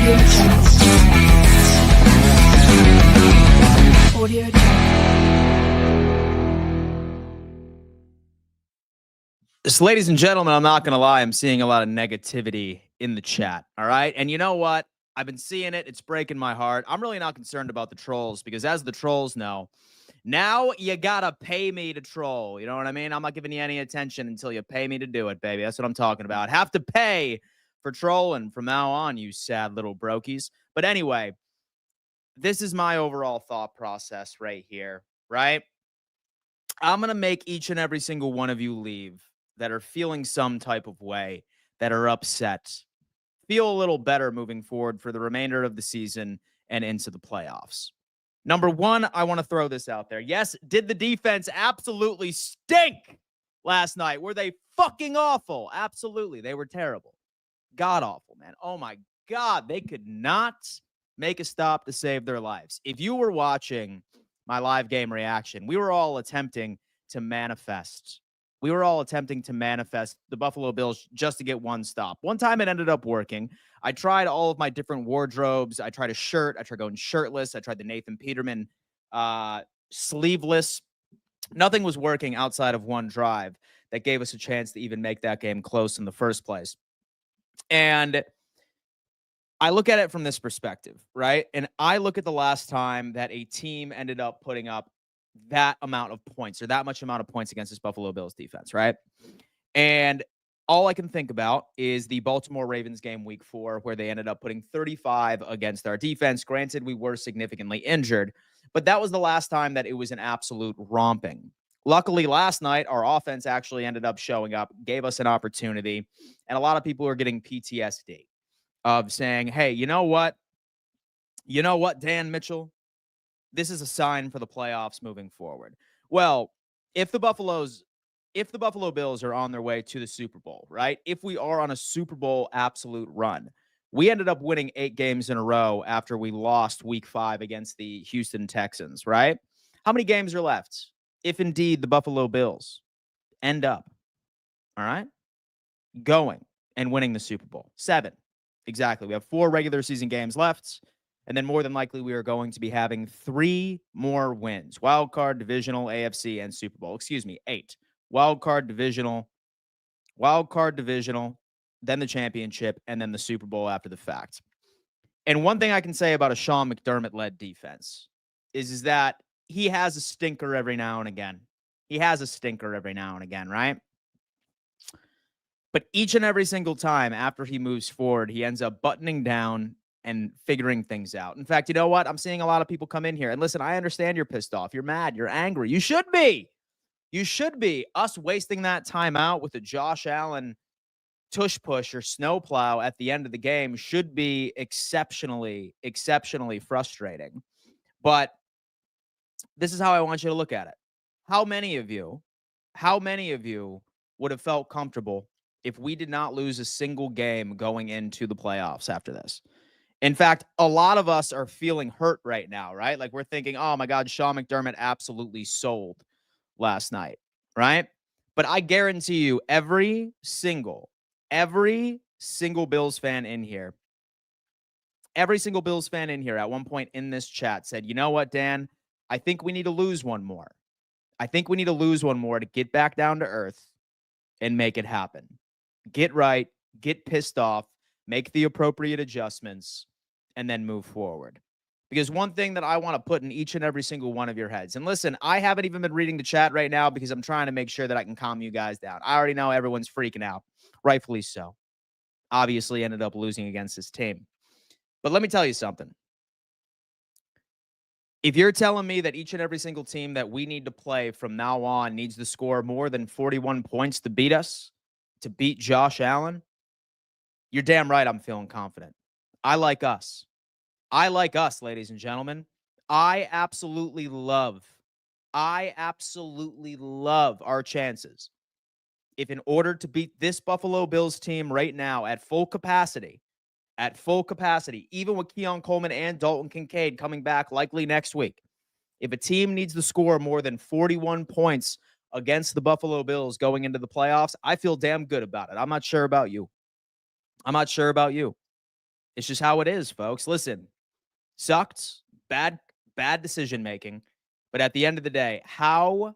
So, ladies and gentlemen, I'm not going to lie. I'm seeing a lot of negativity in the chat. All right. And you know what? I've been seeing it. It's breaking my heart. I'm really not concerned about the trolls because, as the trolls know, now you got to pay me to troll. You know what I mean? I'm not giving you any attention until you pay me to do it, baby. That's what I'm talking about. Have to pay for trolling from now on, you sad little brokies. But anyway, this is my overall thought process right here, right? I'm going to make each and every single one of you leave that are feeling some type of way, that are upset, feel a little better moving forward for the remainder of the season and into the playoffs. Number one, I want to throw this out there. Yes, did the defense absolutely stink last night? Were they fucking awful? Absolutely. They were terrible. God awful, man. Oh my God. They could not make a stop to save their lives. If you were watching my live game reaction, we were all attempting to manifest. We were all attempting to manifest the Buffalo Bills just to get one stop. One time it ended up working. I tried all of my different wardrobes. I tried a shirt. I tried going shirtless. I tried the Nathan Peterman sleeveless. Nothing was working outside of one drive that gave us a chance to even make that game close in the first place. And I look at it from this perspective, right? And I look at the last time that a team ended up putting up that amount of points or that much amount of points against this Buffalo Bills defense, right? And all I can think about is the Baltimore Ravens game week 4, where they ended up putting 35 against our defense. Granted, we were significantly injured, but that was the last time that it was an absolute romping. Luckily, last night, our offense actually ended up showing up, gave us an opportunity, and a lot of people are getting PTSD of saying, hey, you know what? You know what, Dan Mitchell? This is a sign for the playoffs moving forward. Well, if the Buffalo Bills are on their way to the Super Bowl, right? If we are on a Super Bowl absolute run, we ended up winning 8 games in a row after we lost week 5 against the Houston Texans, right? How many games are left if indeed the Buffalo Bills end up, all right, going and winning the Super Bowl? 7. Exactly. We have 4 regular season games left. And then more than likely, we are going to be having 3 more wins. Wild card, divisional, AFC, and Super Bowl. 8. Wild card, divisional, then the championship, and then the Super Bowl after the fact. And one thing I can say about a Sean McDermott-led defense is that he has a stinker every now and again. Right? But each and every single time after he moves forward, he ends up buttoning down and figuring things out. In fact, you know what? I'm seeing a lot of people come in here. And listen, I understand you're pissed off. You're mad. You're angry. You should be. Us wasting that time out with a Josh Allen tush push or snowplow at the end of the game should be exceptionally frustrating. But this is how I want you to look at it. How many of you would have felt comfortable if we did not lose a single game going into the playoffs after this? In fact, a lot of us are feeling hurt right now, right? Like we're thinking, oh my God, Sean McDermott absolutely sold last night, right? But I guarantee you every single Bills fan in here at one point in this chat said, you know what, Dan, I think we need to lose one more. To get back down to earth and make it happen. Get right, get pissed off, make the appropriate adjustments, and then move forward. Because one thing that I want to put in each and every single one of your heads, and listen, I haven't even been reading the chat right now because I'm trying to make sure that I can calm you guys down. I already know everyone's freaking out, rightfully so. Obviously ended up losing against this team. But let me tell you something. If you're telling me that each and every single team that we need to play from now on needs to score more than 41 points to beat us, to beat Josh Allen, you're damn right I'm feeling confident. I like us, ladies and gentlemen. I absolutely love our chances. If in order to beat this Buffalo Bills team right now at full capacity, even with Keon Coleman and Dalton Kincaid coming back likely next week, if a team needs to score more than 41 points against the Buffalo Bills going into the playoffs, I feel damn good about it. I'm not sure about you. It's just how it is, folks. Listen, sucked, bad decision making. But at the end of the day, how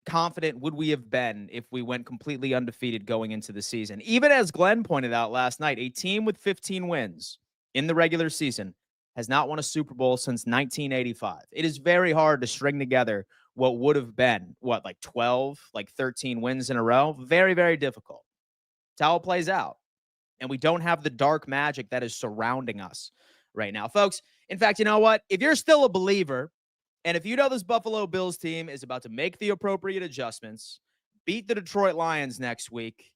confident would we have been if we went completely undefeated going into the season? Even as Glenn pointed out last night, a team with 15 wins in the regular season has not won a Super Bowl since 1985. It is very hard to string together what would have been, like 12, like 13 wins in a row. Very, very difficult. That's how it plays out. And we don't have the dark magic that is surrounding us right now. Folks, in fact, you know what? If you're still a believer, and if you know this Buffalo Bills team is about to make the appropriate adjustments, beat the Detroit Lions next week,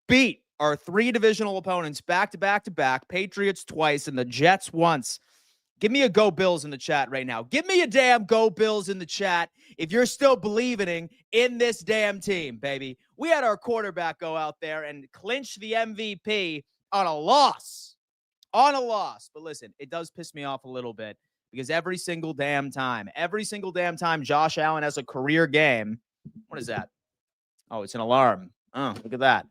beat our 3 divisional opponents back to back to back, Patriots twice and the Jets once, give me a Go Bills in the chat right now. Give me a damn Go Bills in the chat if you're still believing in this damn team, baby. We had our quarterback go out there and clinch the MVP on a loss. But listen, it does piss me off a little bit because every single damn time Josh Allen has a career game. What is that? Oh, it's an alarm. Oh, look at that.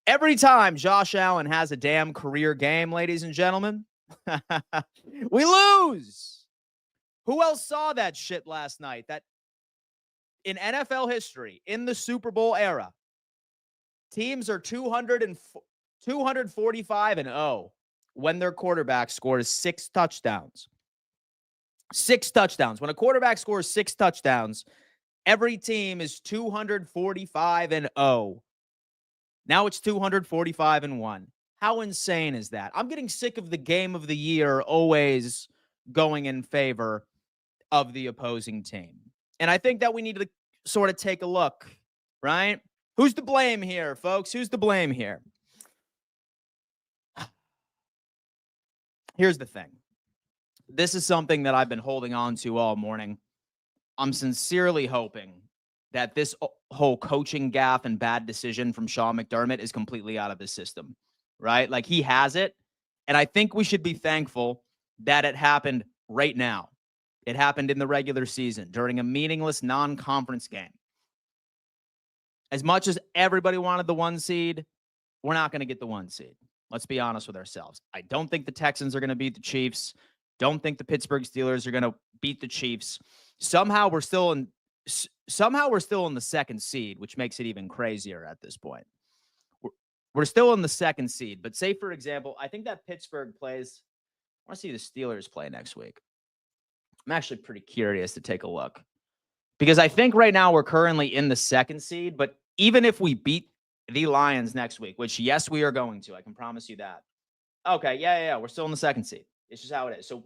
Every time Josh Allen has a damn career game, ladies and gentlemen, we lose. Who else saw that shit last night? That in NFL history, in the Super Bowl era, teams are 245-0 when their quarterback scores 6 touchdowns. 6 touchdowns. When a quarterback scores 6 touchdowns, every team is 245-0. Now it's 245-1. How insane is that? I'm getting sick of the game of the year always going in favor of the opposing team. And I think that we need to sort of take a look, right? Who's to blame here, folks? Who's to blame here? Here's the thing. This is something that I've been holding on to all morning. I'm sincerely hoping that this whole coaching gaffe and bad decision from Sean McDermott is completely out of the system, right? Like, he has it. And I think we should be thankful that it happened right now. It happened in the regular season during a meaningless non-conference game. As much as everybody wanted the 1 seed, we're not going to get the 1 seed. Let's be honest with ourselves. I don't think the Texans are going to beat the Chiefs. Don't think the Pittsburgh Steelers are going to beat the Chiefs. Somehow we're still in the 2nd seed, which makes it even crazier at this point. We're still in the 2nd seed, but say, for example, I think that Pittsburgh plays. I want to see the Steelers play next week. I'm actually pretty curious to take a look because I think right now we're currently in the 2nd seed, but even if we beat the Lions next week, which, yes, we are going to, I can promise you that. Okay, yeah, we're still in the 2nd seed. It's just how it is. So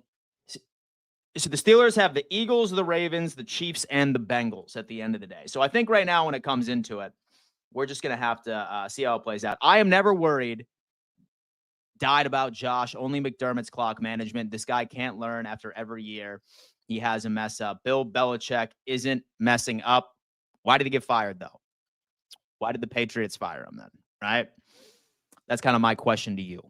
the Steelers have the Eagles, the Ravens, the Chiefs, and the Bengals at the end of the day. So I think right now when it comes into it, we're just going to have to see how it plays out. I am never worried. Died about Josh. Only McDermott's clock management. This guy can't learn after every year. He has a mess up. Bill Belichick isn't messing up. Why did he get fired, though? Why did the Patriots fire him then, right? That's kind of my question to you.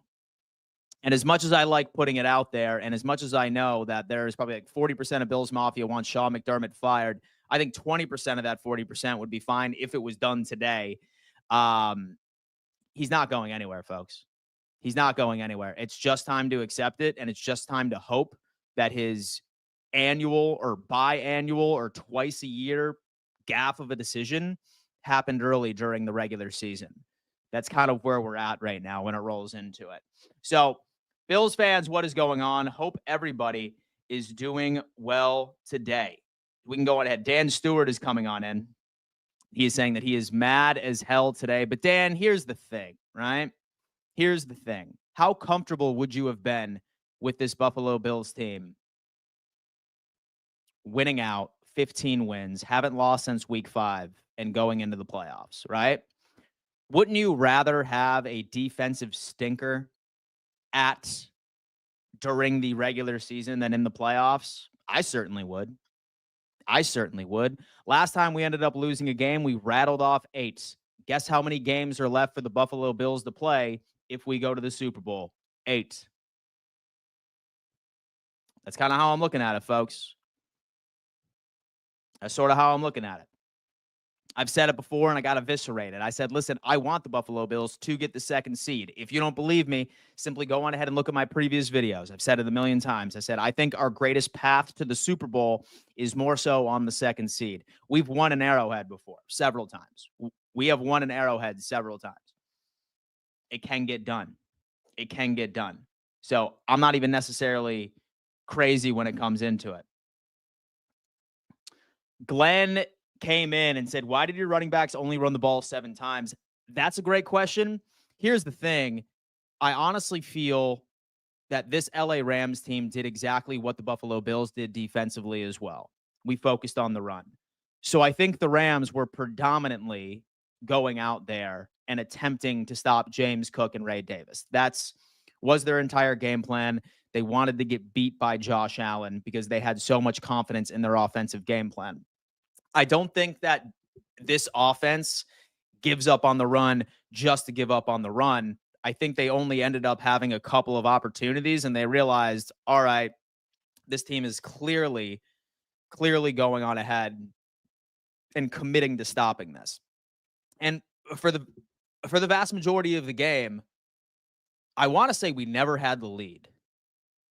And as much as I like putting it out there, and as much as I know that there's probably like 40% of Bills Mafia wants Sean McDermott fired, I think 20% of that 40% would be fine if it was done today. He's not going anywhere, folks. He's not going anywhere. It's just time to accept it, and it's just time to hope that his annual or biannual or twice a year gaffe of a decision happened early during the regular season. That's kind of where we're at right now when it rolls into it. So, Bills fans, what is going on? Hope everybody is doing well today. We can go on ahead. Dan Stewart is coming on in. He is saying that he is mad as hell today. But Dan, here's the thing, right? Here's the thing. How comfortable would you have been with this Buffalo Bills team winning out 15 wins, haven't lost since week 5, and going into the playoffs, right? Wouldn't you rather have a defensive stinker during the regular season than in the playoffs? I certainly would. Last time we ended up losing a game, we rattled off 8. Guess how many games are left for the Buffalo Bills to play if we go to the Super Bowl? 8. That's kind of how I'm looking at it, folks. That's sort of how I'm looking at it. I've said it before and I got eviscerated. I said, listen, I want the Buffalo Bills to get the second seed. If you don't believe me, simply go on ahead and look at my previous videos. I've said it a million times. I said, I think our greatest path to the Super Bowl is more so on the second seed. We've won an Arrowhead before several times. We have won an Arrowhead several times. It can get done. It can get done. So I'm not even necessarily crazy when it comes into it. Glenn came in and said, why did your running backs only run the ball 7 times? That's a great question. Here's the thing. I honestly feel that this LA Rams team did exactly what the Buffalo Bills did defensively as well. We focused on the run. So I think the Rams were predominantly going out there and attempting to stop James Cook and Ray Davis. Was their entire game plan. They wanted to get beat by Josh Allen because they had so much confidence in their offensive game plan. I don't think that this offense gives up on the run just to give up on the run. I think they only ended up having a couple of opportunities and they realized, all right, this team is clearly going on ahead and committing to stopping this. And for the vast majority of the game, I want to say we never had the lead.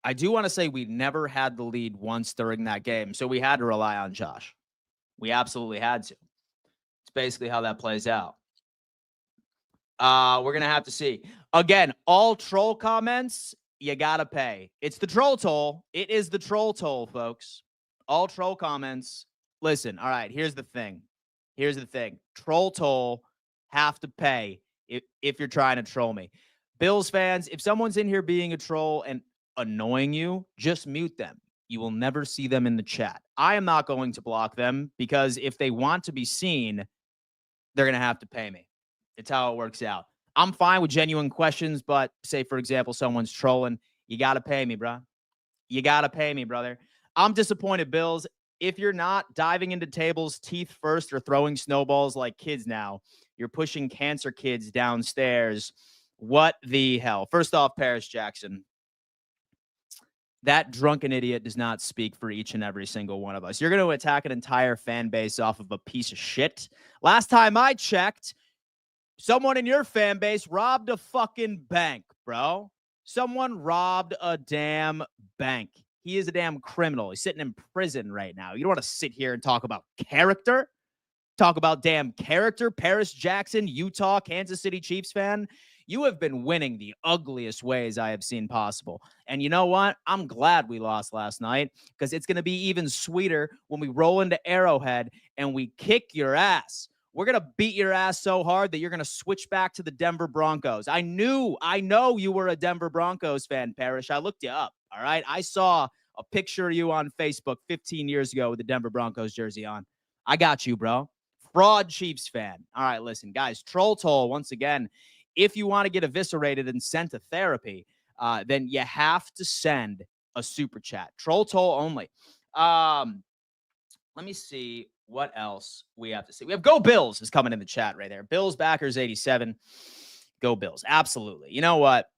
I do want to say we never had the lead once during that game. So we had to rely on Josh. We absolutely had to. It's basically how that plays out. We're going to have to see. Again, all troll comments, you got to pay. It's the troll toll. It is the troll toll, folks. All troll comments. Listen, all right, here's the thing. Troll toll, have to pay if you're trying to troll me. Bills fans, if someone's in here being a troll and annoying you, just mute them. You will never see them in the chat. I am not going to block them because if they want to be seen, they're going to have to pay me. It's how it works out. I'm fine with genuine questions, but say, for example, someone's trolling. You got to pay me, bro. You got to pay me, brother. I'm disappointed, Bills. If you're not diving into tables teeth first or throwing snowballs like kids now, you're pushing cancer kids downstairs. What the hell? First off, Paris Jackson. That drunken idiot does not speak for each and every single one of us. You're going to attack an entire fan base off of a piece of shit. Last time I checked, someone in your fan base robbed a fucking bank, bro. Someone robbed a damn bank. He is a damn criminal. He's sitting in prison right now. You don't want to sit here and talk about character? Talk about damn character? Paris Jackson, Utah, Kansas City Chiefs fan? You have been winning the ugliest ways I have seen possible. And you know what? I'm glad we lost last night because it's going to be even sweeter when we roll into Arrowhead and we kick your ass. We're going to beat your ass so hard that you're going to switch back to the Denver Broncos. I know you were a Denver Broncos fan, Parrish. I looked you up, all right? I saw a picture of you on Facebook 15 years ago with the Denver Broncos jersey on. I got you, bro. Fraud Chiefs fan. All right, listen, guys, troll toll once again. If you want to get eviscerated and sent to therapy, then you have to send a super chat. Troll toll only. Let me see what else we have to see. We have Go Bills is coming in the chat right there. Bills backers 87. Go Bills. Absolutely. You know what?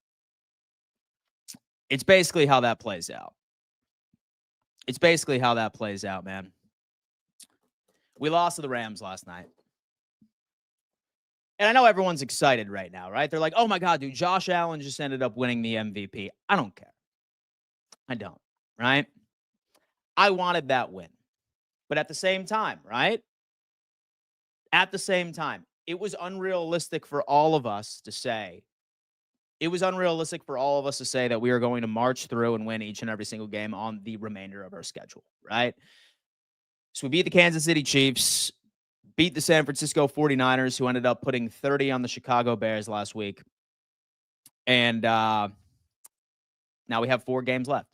It's basically how that plays out. Man. We lost to the Rams last night. And I know everyone's excited right now, right? They're like, oh my God, dude, Josh Allen just ended up winning the MVP. I don't care. I don't, right? I wanted that win. But at the same time, right? At the same time, it was unrealistic for all of us to say that we are going to march through and win each and every single game on the remainder of our schedule, right? So we beat the Kansas City Chiefs, beat the San Francisco 49ers, who ended up putting 30 on the Chicago Bears last week. And now we have 4 games left,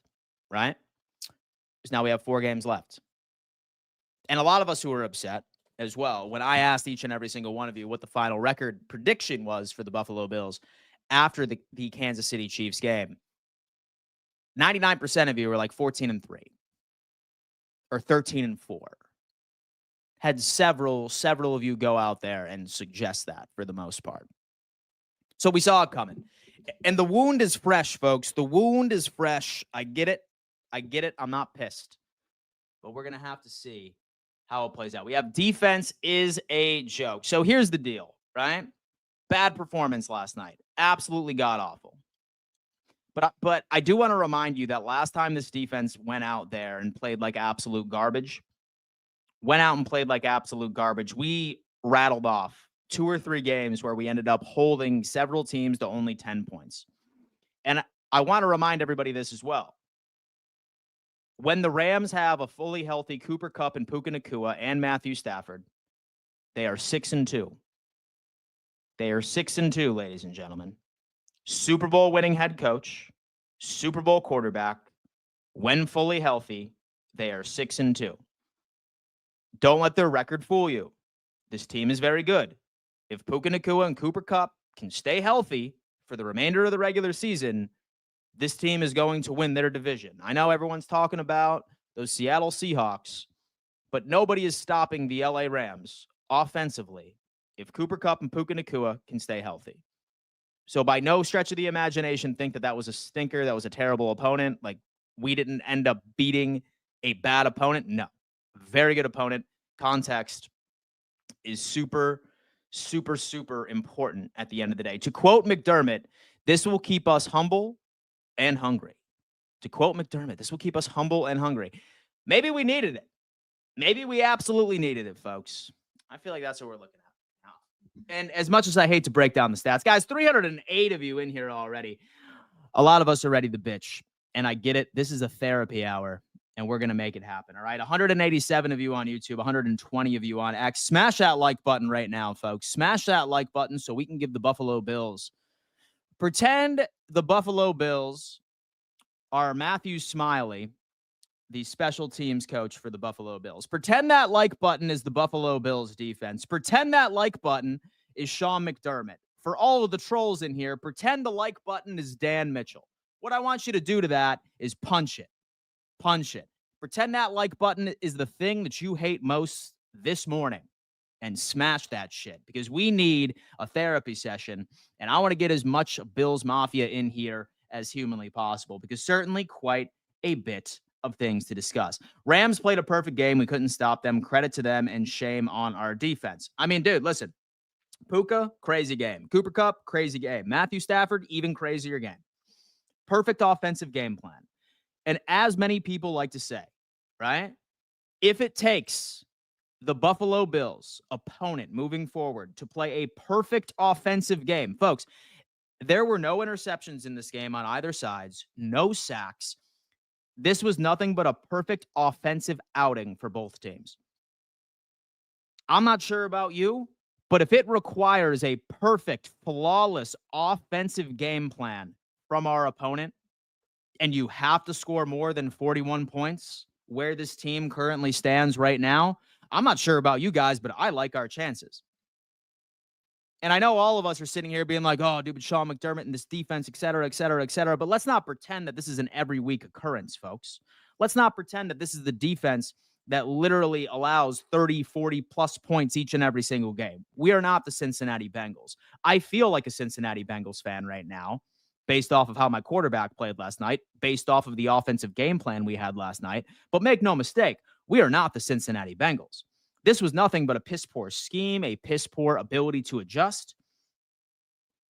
right? Now we have 4 games left. And a lot of us who are upset as well, when I asked each and every single one of you what the final record prediction was for the Buffalo Bills after the Kansas City Chiefs game, 99% of you were like 14-3 or 13-4. Had several of you go out there and suggest that for the most part. So we saw it coming. And the wound is fresh, folks. The wound is fresh. I get it. I'm not pissed. But we're going to have to see how it plays out. We have defense is a joke. So here's the deal, right? Bad performance last night. Absolutely god awful. But I do want to remind you that last time this defense went out there and played like absolute garbage, we rattled off 2 or 3 games where we ended up holding several teams to only 10 points. And I want to remind everybody this as well. When the Rams have a fully healthy Cooper Kupp and Puka Nacua and Matthew Stafford, they are 6-2. They are 6-2, ladies and gentlemen. Super Bowl winning head coach, Super Bowl quarterback. When fully healthy, they are 6-2. Don't let their record fool you. This team is very good. If Puka Nacua and Cooper Kupp can stay healthy for the remainder of the regular season, this team is going to win their division. I know everyone's talking about those Seattle Seahawks, but nobody is stopping the LA Rams offensively if Cooper Kupp and Puka Nacua can stay healthy. So by no stretch of the imagination, think that that was a stinker, that was a terrible opponent. Like, we didn't end up beating a bad opponent. No. Very good opponent. Context is super, super, super important at the end of the day. To quote McDermott, this will keep us humble and hungry. To quote McDermott, this will keep us humble and hungry. Maybe we needed it. Maybe we absolutely needed it, folks. I feel like that's what we're looking at. And as much as I hate to break down the stats, guys, 308 of you in here already. A lot of us are ready to bitch. And I get it. This is a therapy hour, and we're going to make it happen. All right. 187 of you on YouTube, 120 of you on X. Smash that like button right now, folks. Smash that like button so we can give the Buffalo Bills. Pretend the Buffalo Bills are Matthew Smiley, the special teams coach for the Buffalo Bills. Pretend that like button is the Buffalo Bills defense. Pretend that like button is Sean McDermott. For all of the trolls in here, pretend the like button is Dan Mitchell. What I want you to do to that is punch it. Punch it. Pretend that like button is the thing that you hate most this morning, and smash that shit, because we need a therapy session, and I want to get as much Bills Mafia in here as humanly possible, because certainly quite a bit of things to discuss. Rams played a perfect game. We couldn't stop them. Credit to them, and shame on our defense. I mean, dude, listen. Puka, crazy game. Cooper Kupp, crazy game. Matthew Stafford, even crazier game. Perfect offensive game plan. And as many people like to say, right? If it takes the Buffalo Bills opponent moving forward to play a perfect offensive game, folks, there were no interceptions in this game on either sides, no sacks. This was nothing but a perfect offensive outing for both teams. I'm not sure about you, but if it requires a perfect, flawless offensive game plan from our opponent, and you have to score more than 41 points where this team currently stands right now, I'm not sure about you guys, but I like our chances. And I know all of us are sitting here being like, oh, dude, but Sean McDermott and this defense, et cetera, et cetera, et cetera. But let's not pretend that this is an every week occurrence, folks. Let's not pretend that this is the defense that literally allows 30, 40 plus points each and every single game. We are not the Cincinnati Bengals. I feel like a Cincinnati Bengals fan right now, based off of how my quarterback played last night, based off of the offensive game plan we had last night. But make no mistake, we are not the Cincinnati Bengals. This was nothing but a piss-poor scheme, a piss-poor ability to adjust.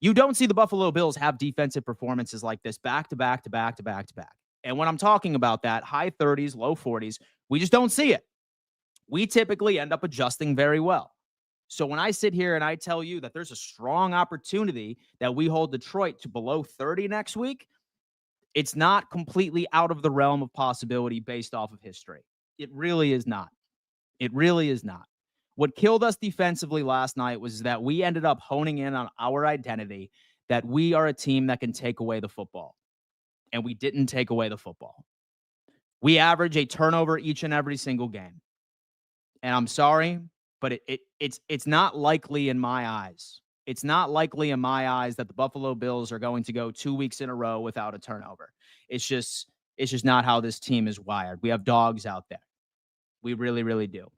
You don't see the Buffalo Bills have defensive performances like this back to back to back to back to back. And when I'm talking about that, high 30s, low 40s, we just don't see it. We typically end up adjusting very well. So when I sit here and I tell you that there's a strong opportunity that we hold Detroit to below 30 next week, it's not completely out of the realm of possibility based off of history. It really is not. It really is not. What killed us defensively last night was that we ended up honing in on our identity, that we are a team that can take away the football. And we didn't take away the football. We average a turnover each and every single game. And I'm sorry, but it's not likely in my eyes. It's not likely in my eyes that the Buffalo Bills are going to go 2 weeks in a row without a turnover. It's just not how this team is wired. We have dogs out there. We really, really do.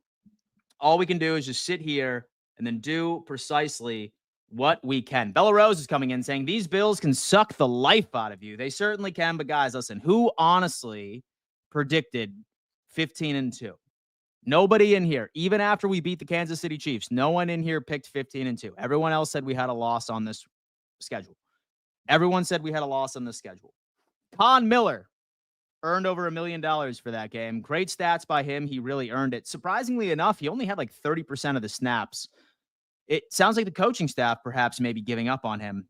All we can do is just sit here and then do precisely what we can. Bella Rose is coming in saying, these Bills can suck the life out of you. They certainly can, but guys, listen, who honestly predicted 15-2? Nobody in here, even after we beat the Kansas City Chiefs, no one in here picked 15-2. Everyone else said we had a loss on this schedule. Everyone said we had a loss on this schedule. Con Miller earned over $1 million for that game. Great stats by him. He really earned it. Surprisingly enough, he only had like 30% of the snaps. It sounds like the coaching staff perhaps maybe giving up on him.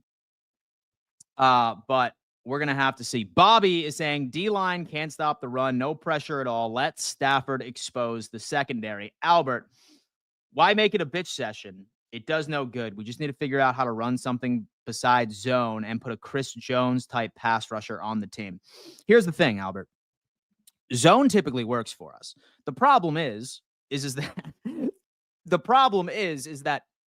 But we're going to have to see. Bobby is saying D-line can't stop the run. No pressure at all. Let Stafford expose the secondary. Albert, why make it a bitch session? It does no good. We just need to figure out how to run something besides zone and put a Chris Jones type pass rusher on the team. Here's the thing, Albert. Zone typically works for us. The problem is that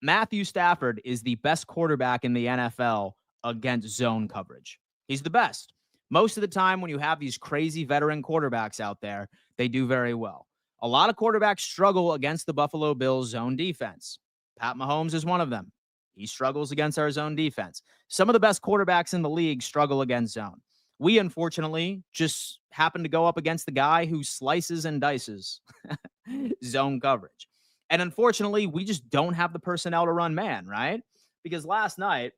Matthew Stafford is the best quarterback in the NFL against zone coverage. He's the best. Most of the time when you have these crazy veteran quarterbacks out there, they do very well. A lot of quarterbacks struggle against the Buffalo Bills zone defense. Pat Mahomes is one of them. He struggles against our zone defense. Some of the best quarterbacks in the league struggle against zone. We, unfortunately, just happen to go up against the guy who slices and dices zone coverage. And unfortunately, we just don't have the personnel to run man, right? Because last night,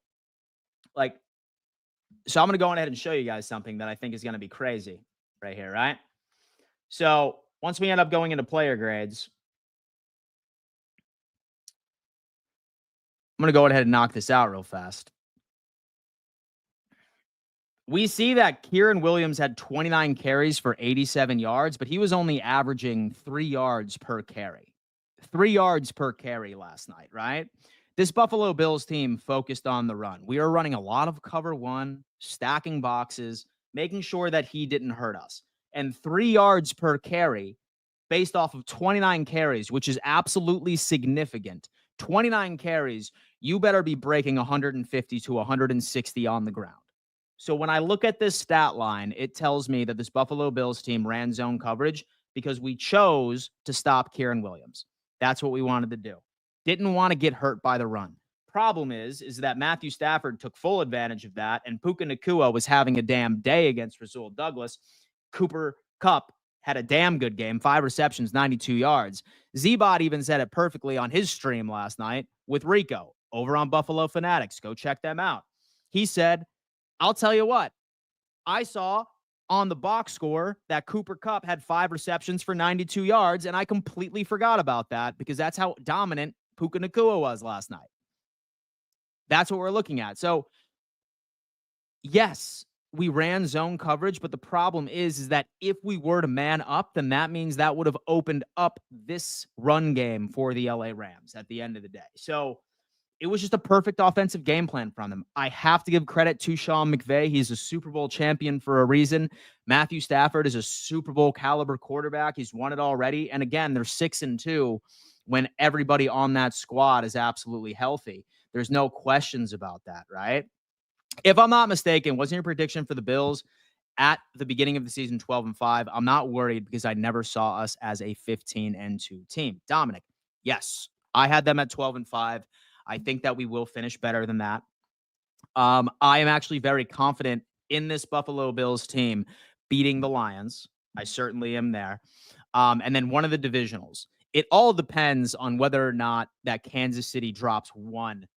so I'm going to go ahead and show you guys something that I think is going to be crazy right here, right? So once we end up going into player grades, I'm going to go ahead and knock this out real fast. We see that Kieran Williams had 29 carries for 87 yards, but he was only averaging 3 yards per carry. 3 yards per carry last night, right? This Buffalo Bills team focused on the run. We are running a lot of cover one, stacking boxes, making sure that he didn't hurt us. And 3 yards per carry based off of 29 carries, which is absolutely significant. 29 carries, you better be breaking 150 to 160 on the ground. So when I look at this stat line, it tells me that this Buffalo Bills team ran zone coverage because we chose to stop Kieran Williams. That's what we wanted to do. Didn't want to get hurt by the run. Problem is that Matthew Stafford took full advantage of that, and Puka Nacua was having a damn day against Rasul Douglas. Cooper Kupp had a damn good game, 5 receptions, 92 yards. Z-Bot even said it perfectly on his stream last night with Rico over on Buffalo Fanatics. Go check them out. He said, I'll tell you what, I saw on the box score that Cooper Kupp had 5 receptions for 92 yards, and I completely forgot about that because that's how dominant Puka Nacua was last night. That's what we're looking at. So, yes, we ran zone coverage, but the problem is that if we were to man up, then that means that would have opened up this run game for the LA Rams at the end of the day. So, it was just a perfect offensive game plan from them. I have to give credit to Sean McVay. He's a Super Bowl champion for a reason. Matthew Stafford is a Super Bowl caliber quarterback. He's won it already. And again, they're 6-2 when everybody on that squad is absolutely healthy. There's no questions about that, right? If I'm not mistaken, wasn't your prediction for the Bills at the beginning of the season 12-5? I'm not worried because I never saw us as a 15-2 team. Dominic, yes, I had them at 12-5. I think that we will finish better than that. I am actually very confident in this Buffalo Bills team beating the Lions. I certainly am there. And then one of the divisionals. It all depends on whether or not that Kansas City drops one,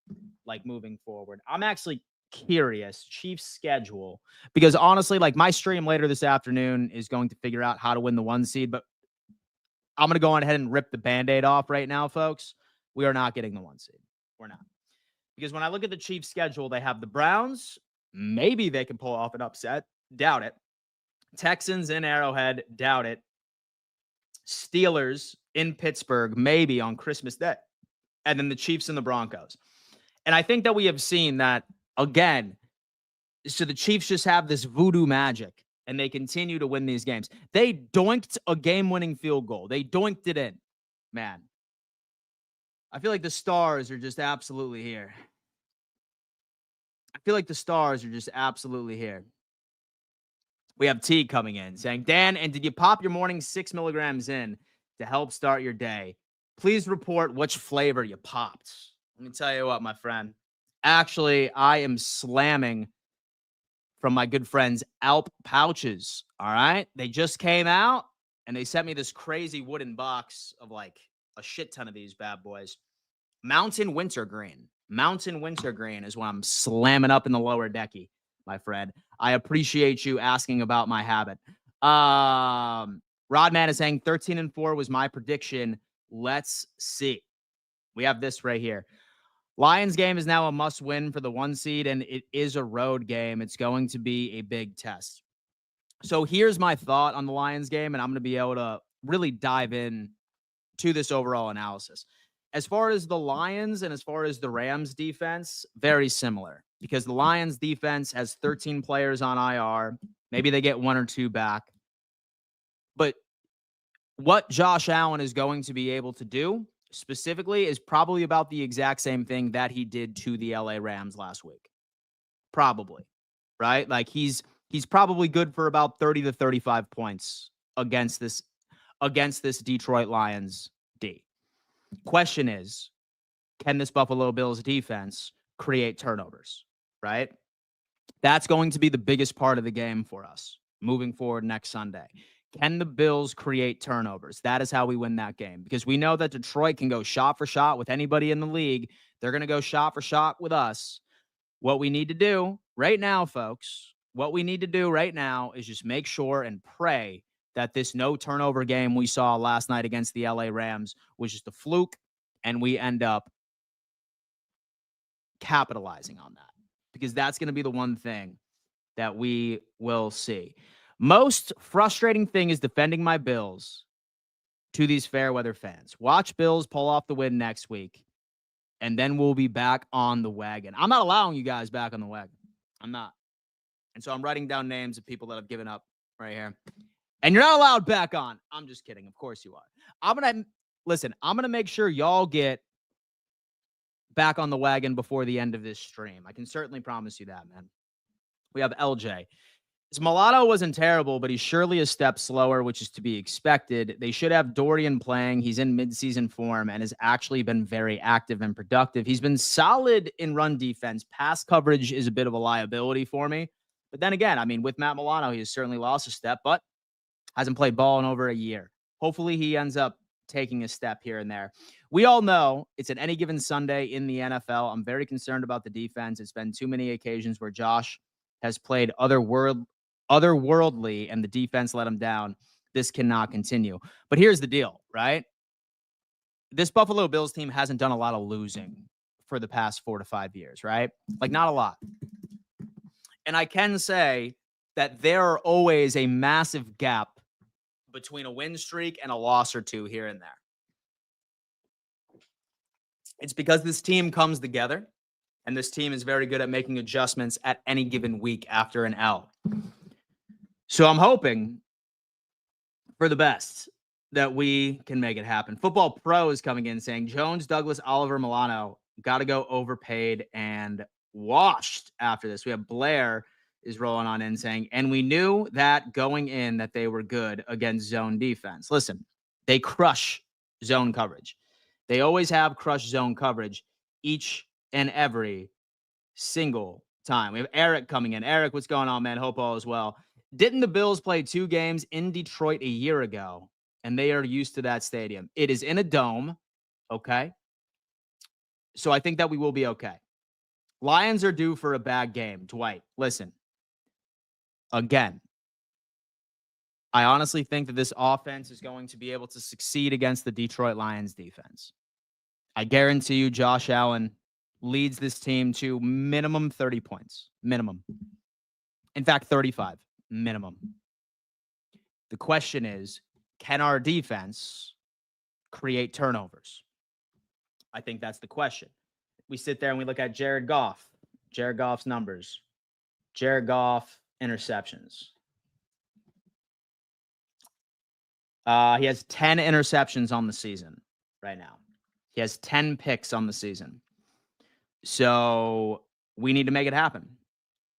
moving forward. I'm actually curious, Chiefs schedule, because honestly, my stream later this afternoon is going to figure out how to win the 1 seed, but I'm going to go on ahead and rip the Band-Aid off right now, folks. We are not getting the 1 seed. We're not. Because when I look at the Chiefs schedule, they have the Browns. Maybe they can pull off an upset. Doubt it. Texans in Arrowhead. Doubt it. Steelers in Pittsburgh, maybe on Christmas Day. And then the Chiefs and the Broncos. And I think that we have seen that, again, so the Chiefs just have this voodoo magic, and they continue to win these games. They doinked a game-winning field goal. They doinked it in. Man. I feel like the stars are just absolutely here. We have T coming in saying, Dan, and did you pop your morning 6 milligrams in to help start your day? Please report which flavor you popped. Let me tell you what, my friend. Actually, I am slamming from my good friends Alp Pouches. All right. They just came out. and they sent me this crazy wooden box of like a shit ton of these bad boys. Mountain wintergreen. Mountain wintergreen is what I'm slamming up in the lower decky, my friend. I appreciate you asking about my habit. Rodman is saying 13-4 was my prediction. Let's see. We have this right here. Lions game is now a must win for the 1 seed, and it is a road game. It's going to be a big test. So here's my thought on the Lions game, and I'm going to be able to really dive in to this overall analysis. As far as the Lions and as far as the Rams defense, very similar, because the Lions defense has 13 players on IR. Maybe they get 1 or 2 back. But what Josh Allen is going to be able to do specifically is probably about the exact same thing that he did to the LA Rams last week. Probably, right? Like he's probably good for about 30 to 35 points against this Detroit Lions D. Question is, can this Buffalo Bills defense create turnovers, right? That's going to be the biggest part of the game for us moving forward next Sunday. Can the Bills create turnovers? That is how we win that game, because we know that Detroit can go shot for shot with anybody in the league. They're going to go shot for shot with us. What we need to do right now, folks, is just make sure and pray that this no turnover game we saw last night against the LA Rams was just a fluke, and we end up capitalizing on that, because that's going to be the one thing that we will see. Most frustrating thing is defending my Bills to these fair weather fans. Watch Bills pull off the win next week, and then we'll be back on the wagon. I'm not allowing you guys back on the wagon. I'm not. And so I'm writing down names of people that have given up right here. And you're not allowed back on. I'm just kidding. Of course you are. I'm going to make sure y'all get back on the wagon before the end of this stream. I can certainly promise you that, man. We have LJ. Mulatto wasn't terrible, but he's surely a step slower, which is to be expected. They should have Dorian playing. He's in midseason form and has actually been very active and productive. He's been solid in run defense. Pass coverage is a bit of a liability for me. But then again, I mean, with Matt Milano, he has certainly lost a step, but hasn't played ball in over a year. Hopefully he ends up taking a step here and there. We all know it's an any given Sunday in the NFL. I'm very concerned about the defense. It's been too many occasions where Josh has played otherworldly and the defense let him down. This cannot continue. But here's the deal, right? This Buffalo Bills team hasn't done a lot of losing for the past 4 to 5 years, right? Like, not a lot. And I can say that there are always a massive gap between a win streak and a loss or two here and there. It's because this team comes together, and this team is very good at making adjustments at any given week after an L. So I'm hoping for the best that we can make it happen. Football Pro is coming in saying Jones, Douglas, Oliver, Milano got to go overpaid and washed after this. We have Blair is rolling on in saying, and we knew that going in that they were good against zone defense. Listen, they crush zone coverage. They always have crushed zone coverage each and every single time. We have Eric coming in. Eric, what's going on, man? Hope all is well. Didn't the Bills play 2 games in Detroit a year ago? And they are used to that stadium. It is in a dome, okay? So I think that we will be okay. Lions are due for a bad game. Dwight, listen. Again, I honestly think that this offense is going to be able to succeed against the Detroit Lions defense. I guarantee you Josh Allen leads this team to minimum 30 points. Minimum. In fact, 35. Minimum. The question is, can our defense create turnovers? I think that's the question. We sit there and we look at Jared Goff. Jared Goff's numbers. Jared Goff interceptions. He has 10 interceptions on the season right now. He has 10 picks on the season. So we need to make it happen.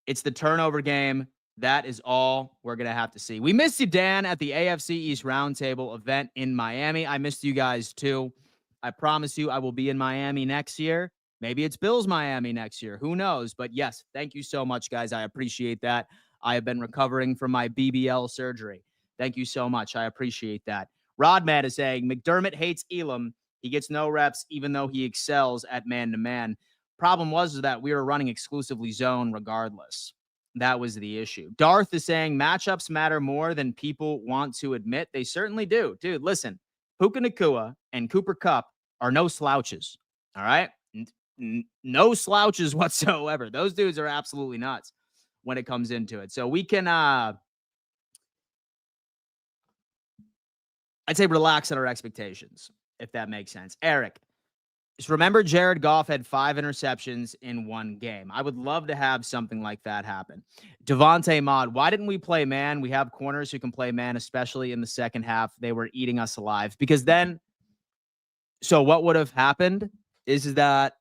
It's the turnover game. That is all we're going to have to see. We missed you, Dan, at the AFC East Roundtable event in Miami. I missed you guys, too. I promise you I will be in Miami next year. Maybe it's Bills Miami next year. Who knows? But yes, thank you so much, guys. I appreciate that. I have been recovering from my BBL surgery. Thank you so much. I appreciate that. Rodman is saying McDermott hates Elam. He gets no reps, even though he excels at man-to-man. Problem was that we were running exclusively zone regardless. That was the issue. Darth is saying matchups matter more than people want to admit. They certainly do. Dude, listen, Puka Nacua and Cooper Kupp are no slouches. All right? No slouches whatsoever. Those dudes are absolutely nuts when it comes into it. So we can, I'd say relax on our expectations, if that makes sense. Eric, just remember Jared Goff had 5 interceptions in one game. I would love to have something like that happen. Devontae Mod, why didn't we play man? We have corners who can play man, especially in the second half. They were eating us alive. Because then, so what would have happened is that,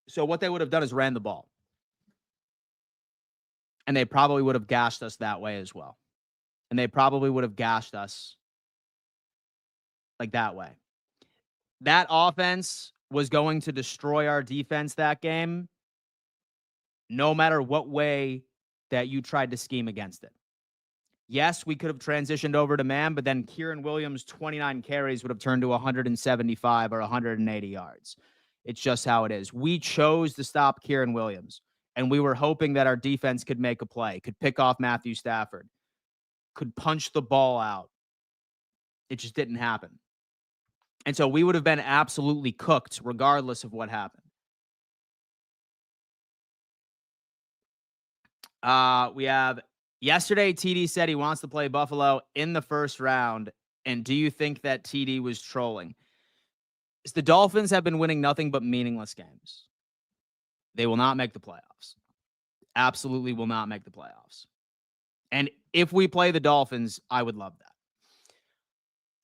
so what they would have done is ran the ball. And they probably would have gashed us that way as well. And they probably would have gashed us like that way. That offense was going to destroy our defense that game, no matter what way that you tried to scheme against it. Yes, we could have transitioned over to man, but then Kieran Williams' 29 carries would have turned to 175 or 180 yards. It's just how it is. We chose to stop Kieran Williams, and we were hoping that our defense could make a play, could pick off Matthew Stafford, could punch the ball out. It just didn't happen. And so we would have been absolutely cooked regardless of what happened. We have yesterday, TD said he wants to play Buffalo in the first round. And do you think that TD was trolling? The Dolphins have been winning nothing but meaningless games. They will not make the playoffs. Absolutely will not make the playoffs. And if we play the Dolphins, I would love that.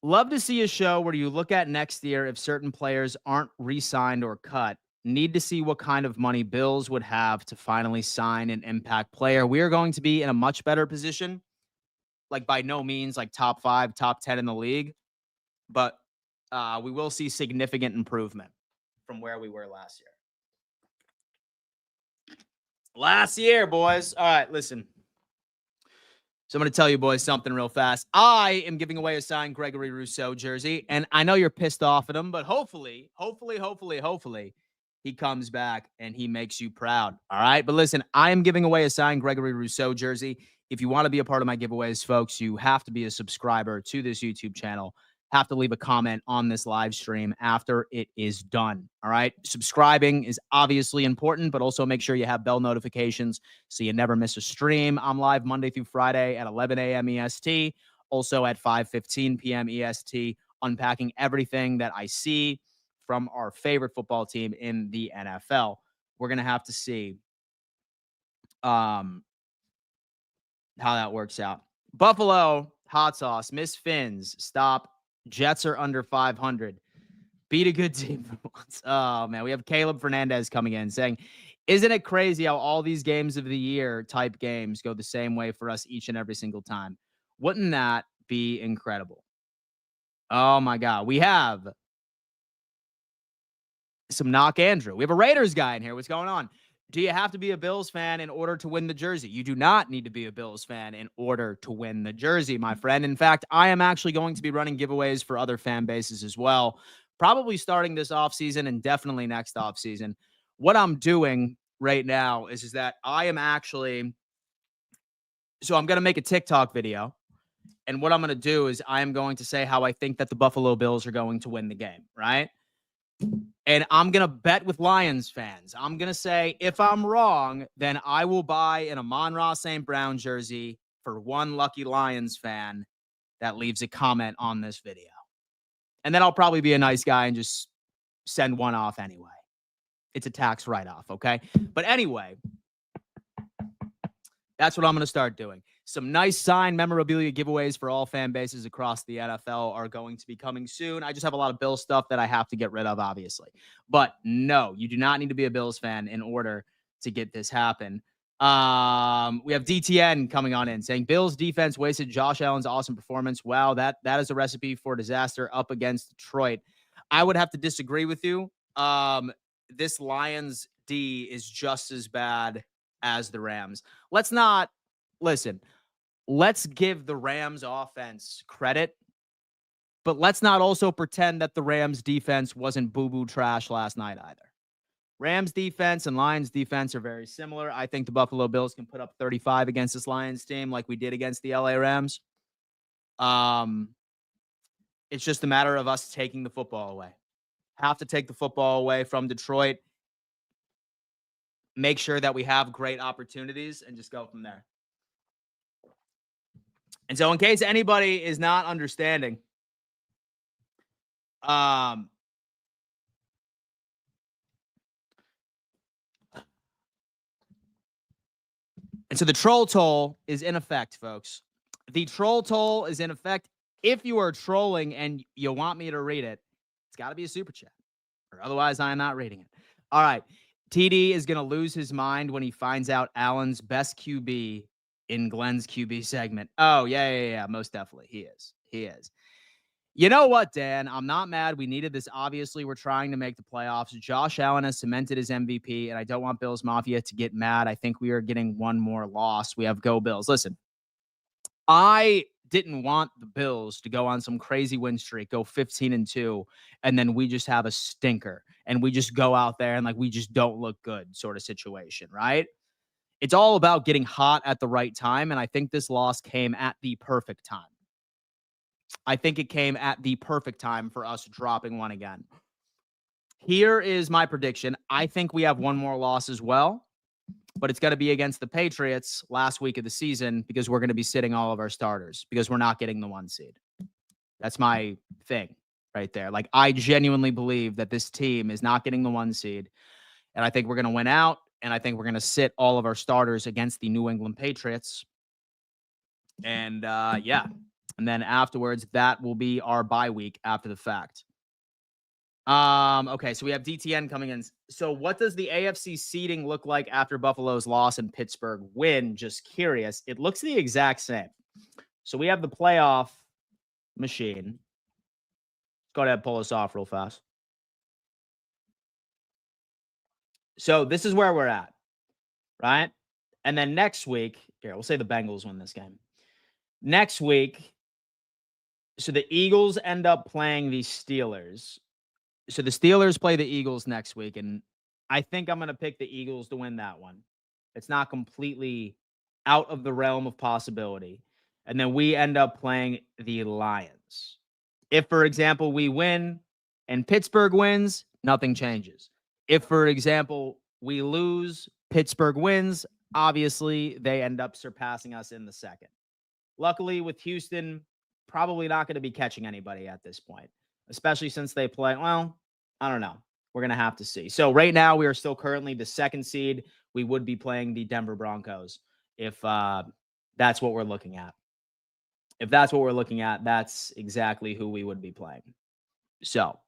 Love to see a show where you look at next year if certain players aren't re-signed or cut. Need to see what kind of money Bills would have to finally sign an impact player. We are going to be in a much better position. Like by no means like top 5, top 10 in the league. But we will see significant improvement from where we were last year. Last year, boys. All right, listen. So I'm going to tell you boys something real fast. I am giving away a signed Gregory Rousseau jersey, and I know you're pissed off at him, but hopefully, he comes back and he makes you proud. All right? But listen, I am giving away a signed Gregory Rousseau jersey. If you want to be a part of my giveaways, folks, you have to be a subscriber to this YouTube channel. Have to leave a comment on this live stream after it is done. All right. Subscribing is obviously important, but also make sure you have bell notifications so you never miss a stream. I'm live Monday through Friday at 11 a.m. EST, also at 5:15 p.m. EST, unpacking everything that I see from our favorite football team in the NFL. We're going to have to see how that works out. Buffalo hot sauce, Miss Fins, stop. Jets are under 500. Beat a good team for once. Oh, man. We have Caleb Fernandez coming in saying, isn't it crazy how all these games of the year type games go the same way for us each and every single time? Wouldn't that be incredible? Oh, my God. We have some Knock Andrew. We have a Raiders guy in here. What's going on? Do you have to be a Bills fan in order to win the jersey? You do not need to be a Bills fan in order to win the jersey, my friend. In fact, I am actually going to be running giveaways for other fan bases as well, probably starting this offseason and definitely next offseason. What I'm doing right now is that I am actually – so I'm going to make a TikTok video, and what I'm going to do is I am going to say how I think that the Buffalo Bills are going to win the game, right? And I'm going to bet with Lions fans. I'm going to say, if I'm wrong, then I will buy an Amon-Ra St. Brown jersey for one lucky Lions fan that leaves a comment on this video. And then I'll probably be a nice guy and just send one off anyway. It's a tax write-off, okay? But anyway, that's what I'm going to start doing. Some nice signed memorabilia giveaways for all fan bases across the NFL are going to be coming soon. I just have a lot of Bills stuff that I have to get rid of, obviously. But no, you do not need to be a Bills fan in order to get this happen. We have DTN coming on in saying Bills defense wasted Josh Allen's awesome performance. Wow, that is a recipe for disaster up against Detroit. I would have to disagree with you. This Lions D is just as bad as the Rams. Let's not listen, let's give the Rams offense credit, but let's not also pretend that the Rams defense wasn't boo-boo trash last night either. Rams defense and Lions defense are very similar. I think the Buffalo Bills can put up 35 against this Lions team like we did against the LA Rams. It's just a matter of us taking the football away. Have to take the football away from Detroit. Make sure that we have great opportunities and just go from there. And so in case anybody is not understanding, and so the troll toll is in effect, folks. The troll toll is in effect. If you are trolling and you want me to read it, it's got to be a super chat, or otherwise I am not reading it. All right. TD is going to lose his mind when he finds out Allen's best QB in Glenn's QB segment. Oh, yeah. Most definitely. He is. You know what, Dan? I'm not mad. We needed this. Obviously, we're trying to make the playoffs. Josh Allen has cemented his MVP, and I don't want Bills Mafia to get mad. I think we are getting one more loss. We have go Bills. Listen, I didn't want the Bills to go on some crazy win streak, go 15-2, and then we just have a stinker, and we just go out there and like we just don't look good sort of situation, right? It's all about getting hot at the right time, and I think this loss came at the perfect time. I think it came at the perfect time for us dropping one again. Here is my prediction. I think we have one more loss as well, but it's going to be against the Patriots last week of the season because we're going to be sitting all of our starters because we're not getting the 1 seed. That's my thing right there. Like, I genuinely believe that this team is not getting the 1 seed, and I think we're going to win out, and I think we're going to sit all of our starters against the New England Patriots. And, yeah. And then afterwards, that will be our bye week after the fact. Okay, so we have DTN coming in. So what does the AFC seeding look like after Buffalo's loss and Pittsburgh win? Just curious. It looks the exact same. So we have the playoff machine. Go ahead and pull this off real fast. So this is where we're at, right? And then next week, here, we'll say the Bengals win this game. Next week, so the Eagles end up playing the Steelers. So the Steelers play the Eagles next week, and I think I'm going to pick the Eagles to win that one. It's not completely out of the realm of possibility. And then we end up playing the Lions. If, for example, we win and Pittsburgh wins, nothing changes. If, for example, we lose, Pittsburgh wins, obviously they end up surpassing us in the second. Luckily, with Houston, probably not going to be catching anybody at this point, especially since they play. Well, I don't know. We're going to have to see. So right now, we are still currently the 2nd seed. We would be playing the Denver Broncos if that's what we're looking at. If that's what we're looking at, that's exactly who we would be playing. So,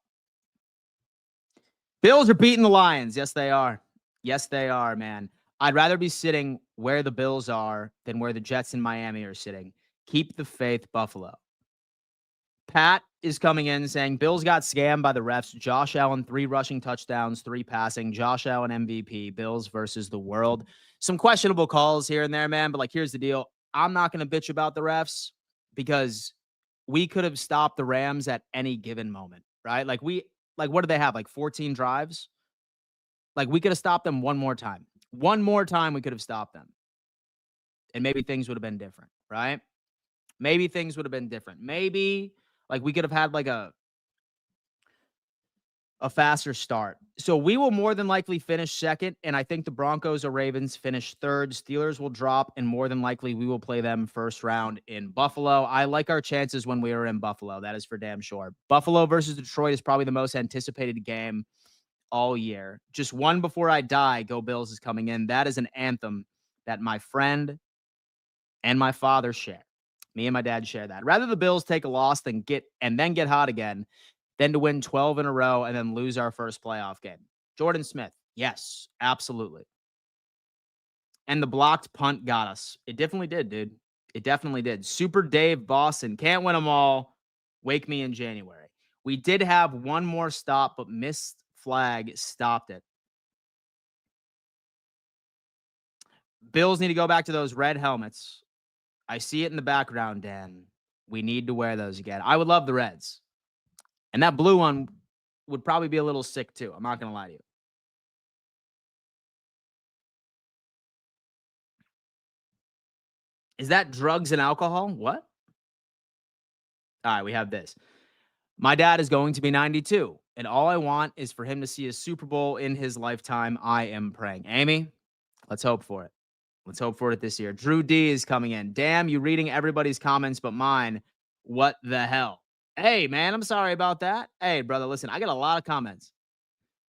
Bills are beating the Lions. Yes, they are. Yes, they are, man. I'd rather be sitting where the Bills are than where the Jets in Miami are sitting. Keep the faith, Buffalo. Pat is coming in saying Bills got scammed by the refs. Josh Allen, 3 rushing touchdowns, 3 passing. Josh Allen MVP. Bills versus the world. Some questionable calls here and there, man. But like, here's the deal. I'm not going to bitch about the refs because we could have stopped the Rams at any given moment, right? Like what do they have? Like 14 drives? Like, we could have stopped them one more time. One more time, we could have stopped them. And maybe things would have been different, right? Maybe things would have been different. Maybe like we could have had like a faster start. So we will more than likely finish second. And I think the Broncos or Ravens finish third. Steelers will drop. And more than likely we will play them first round in Buffalo. I like our chances when we are in Buffalo. That is for damn sure. Buffalo versus Detroit is probably the most anticipated game all year. Just one before I die, Go Bills is coming in. That is an anthem that my friend and my father share. Me and my dad share that. Rather the Bills take a loss than get hot again than to win 12 in a row and then lose our first playoff game. Jordan Smith. Yes, absolutely. And the blocked punt got us. It definitely did, dude. It definitely did. Super Dave Boston. Can't win them all. Wake me in January. We did have one more stop, but missed flag stopped it. Bills need to go back to those red helmets. I see it in the background, Dan. We need to wear those again. I would love the Reds. And that blue one would probably be a little sick too. I'm not going to lie to you. Is that drugs and alcohol? What? All right, we have this. My dad is going to be 92, and all I want is for him to see a Super Bowl in his lifetime. I am praying. Amy, let's hope for it. Let's hope for it this year. Drew D is coming in. Damn, you reading everybody's comments but mine. What the hell? Hey, man, I'm sorry about that. Hey, brother, listen, I got a lot of comments.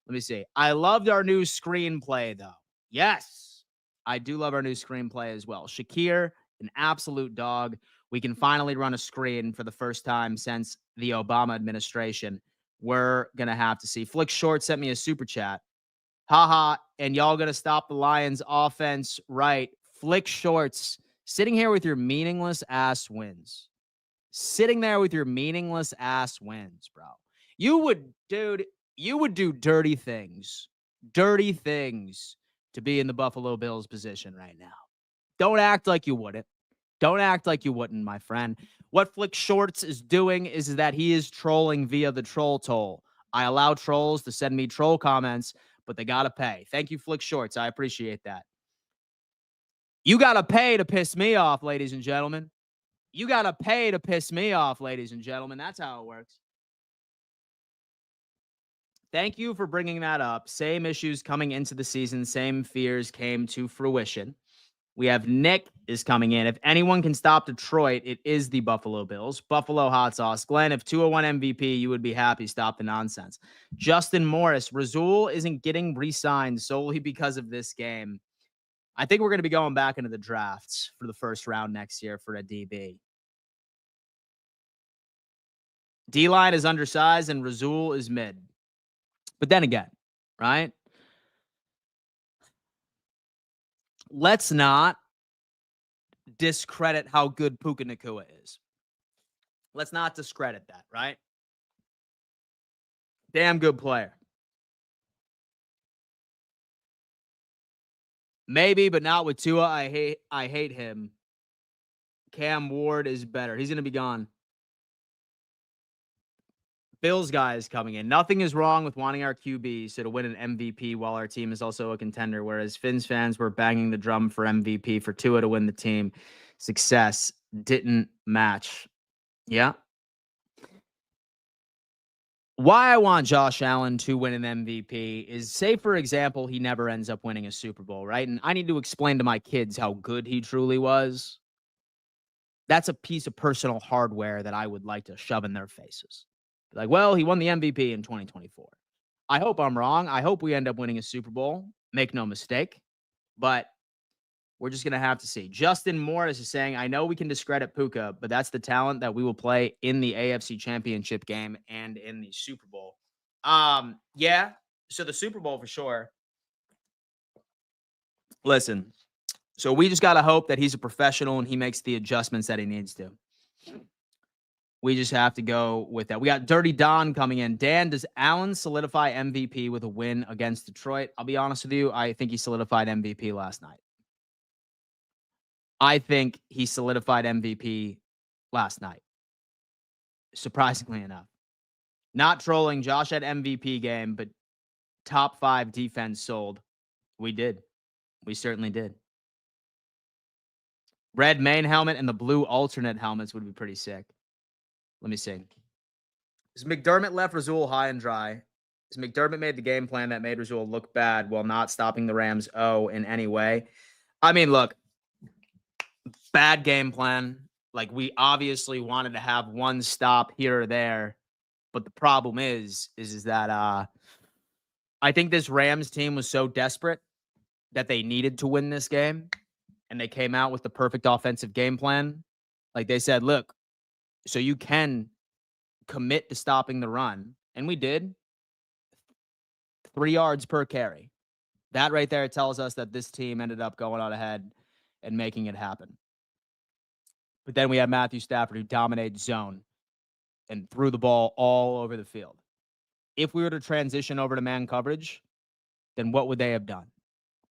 Let me see. I loved our new screenplay, though. Yes, I do love our new screenplay as well. Shakir, an absolute dog. We can finally run a screen for the first time since the Obama administration. We're going to have to see. Flick Short sent me a super chat. Haha, and y'all going to stop the Lions offense, right? Flick Shorts, sitting here with your meaningless ass wins. Sitting there with your meaningless ass wins, bro. You would do dirty things to be in the Buffalo Bills position right now. Don't act like you wouldn't. Don't act like you wouldn't, my friend. What Flick Shorts is doing is that he is trolling via the troll toll. I allow trolls to send me troll comments, but they got to pay. Thank you, Flick Shorts. I appreciate that. You got to pay to piss me off, ladies and gentlemen. You got to pay to piss me off, ladies and gentlemen. That's how it works. Thank you for bringing that up. Same issues coming into the season. Same fears came to fruition. We have Nick is coming in. If anyone can stop Detroit, it is the Buffalo Bills. Buffalo hot sauce. Glenn, if 201 MVP, you would be happy. Stop the nonsense. Justin Morris. Rasul isn't getting re-signed solely because of this game. I think we're going to be going back into the drafts for the first round next year for a DB. D-line is undersized and Rasul is mid. But then again, right? Let's not discredit how good Puka Nacua is. Let's not discredit that, right? Damn good player. Maybe, but not with Tua. I hate him. Cam Ward is better. He's going to be gone. Bills guys coming in. Nothing is wrong with wanting our QBs to win an MVP while our team is also a contender, whereas Finns fans were banging the drum for MVP for Tua to win the team. Success didn't match. Yeah. Why I want Josh Allen to win an MVP is, say, for example, he never ends up winning a Super Bowl, right? And I need to explain to my kids how good he truly was. That's a piece of personal hardware that I would like to shove in their faces. Like, well, he won the MVP in 2024. I hope I'm wrong. I hope we end up winning a Super Bowl. Make no mistake. But we're just going to have to see. Justin Morris is saying, I know we can discredit Puka, but that's the talent that we will play in the AFC Championship game and in the Super Bowl. Yeah. So the Super Bowl for sure. Listen. So we just got to hope that he's a professional and he makes the adjustments that he needs to. We just have to go with that. We got Dirty Don coming in. Dan, does Allen solidify MVP with a win against Detroit? I'll be honest with you. I think he solidified MVP last night. I think he solidified MVP last night. Surprisingly enough. Not trolling. Josh had MVP game, but top 5 defense sold. We did. We certainly did. Red main helmet and the blue alternate helmets would be pretty sick. Let me see. Is McDermott left Rasul high and dry? Is McDermott made the game plan that made Rasul look bad while not stopping the Rams in any way? I mean, look, bad game plan. Like, we obviously wanted to have one stop here or there, but the problem is that I think this Rams team was so desperate that they needed to win this game, and they came out with the perfect offensive game plan. Like, they said, look, so you can commit to stopping the run. And we did. 3 yards per carry. That right there tells us that this team ended up going on ahead and making it happen. But then we had Matthew Stafford, who dominated zone and threw the ball all over the field. If we were to transition over to man coverage, then what would they have done?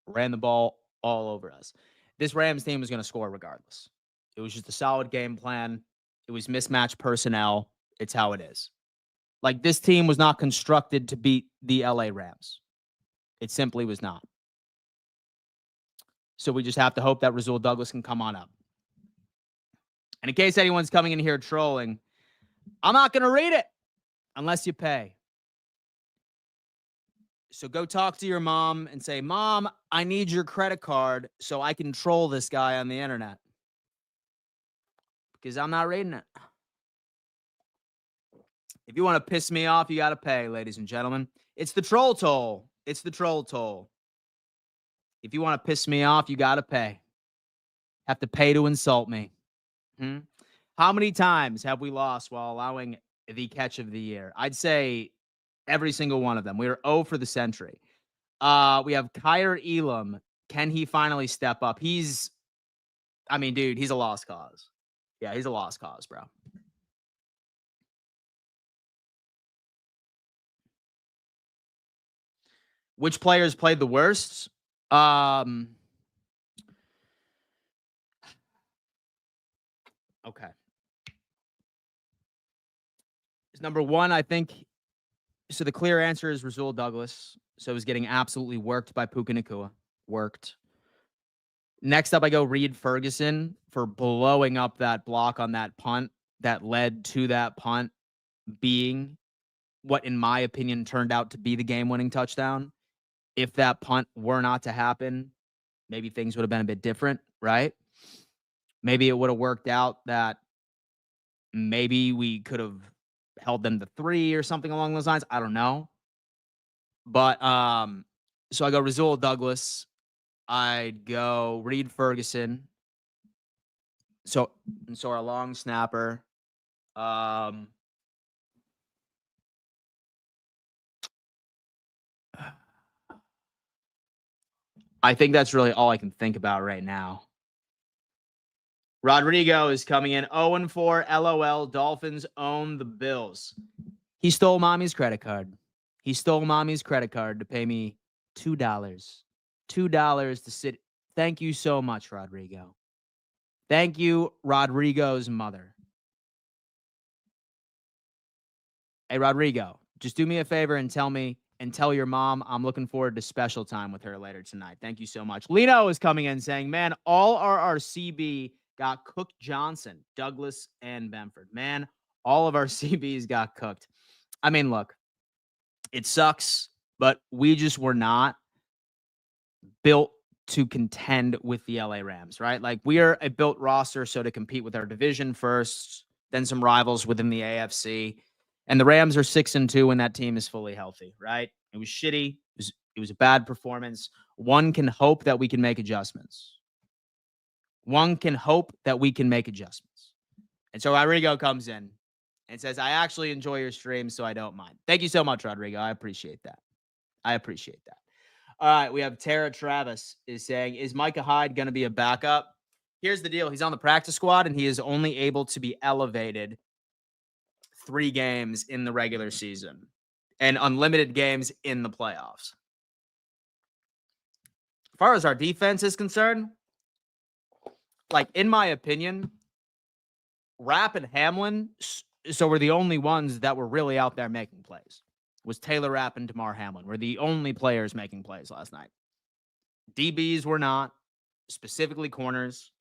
Ran the ball all over us. this Rams team was going to score regardless. It was just a solid game plan. It was mismatched personnel. It's how it is. Like, this team was not constructed to beat the LA Rams. It simply was not. So we just have to hope that Rasul Douglas can come on up. And in case anyone's coming in here trolling, I'm not going to read it unless you pay. So go talk to your mom and say, Mom, I need your credit card so I can troll this guy on the internet. Because I'm not reading it. If you want to piss me off, you got to pay, ladies and gentlemen. It's the troll toll. It's the troll toll. If you want to piss me off, you got to pay. Have to pay to insult me. How many times have we lost while allowing the catch of the year? I'd say every single one of them. We were 0 for the century. We have Kyer Elam. Can he finally step up? Dude, he's a lost cause. Yeah, he's a lost cause, bro. Which players played the worst? Okay. Number one, I think. So the clear answer is Rasul Douglas. So he's getting absolutely worked by Puka Nacua. Worked. Next up, I go Reed Ferguson for blowing up that block on that punt that led to that punt being what, in my opinion, turned out to be the game-winning touchdown. If that punt were not to happen, maybe things would have been a bit different, right? Maybe it would have worked out that maybe we could have held them to 3 or something along those lines. I don't know. But so I go Rasul Douglas. I'd go Reed Ferguson. So our long snapper. I think that's really all I can think about right now. Rodrigo is coming in 0-4. LOL. Dolphins own the Bills. He stole mommy's credit card. He stole mommy's credit card to pay me $2. $2 to sit. Thank you so much, Rodrigo. Thank you, Rodrigo's mother. Hey, Rodrigo, just do me a favor and tell your mom I'm looking forward to special time with her later tonight. Thank you so much. Lino is coming in saying, man, all RRCB got Cook, Johnson, Douglas, and Benford. Man, all of our CBs got cooked. I mean, look, it sucks, but we just were not built to contend with the LA Rams, right? Like, we are a built roster so to compete with our division first, then some rivals within the AFC. And the Rams are 6-2 when that team is fully healthy, right? It was shitty. It was a bad performance. One can hope that we can make adjustments. And so Rodrigo comes in and says, I actually enjoy your stream, so I don't mind. Thank you so much, Rodrigo. I appreciate that. All right, we have Tara Travis is saying, is Micah Hyde going to be a backup? Here's the deal. He's on the practice squad, and he is only able to be elevated 3 games in the regular season and unlimited games in the playoffs. As far as our defense is concerned, like, in my opinion, Rapp and Hamlin, so were the only ones that were really out there making plays. Was Taylor Rapp and DeMar Hamlin were the only players making plays last night. DBs were not, specifically corners.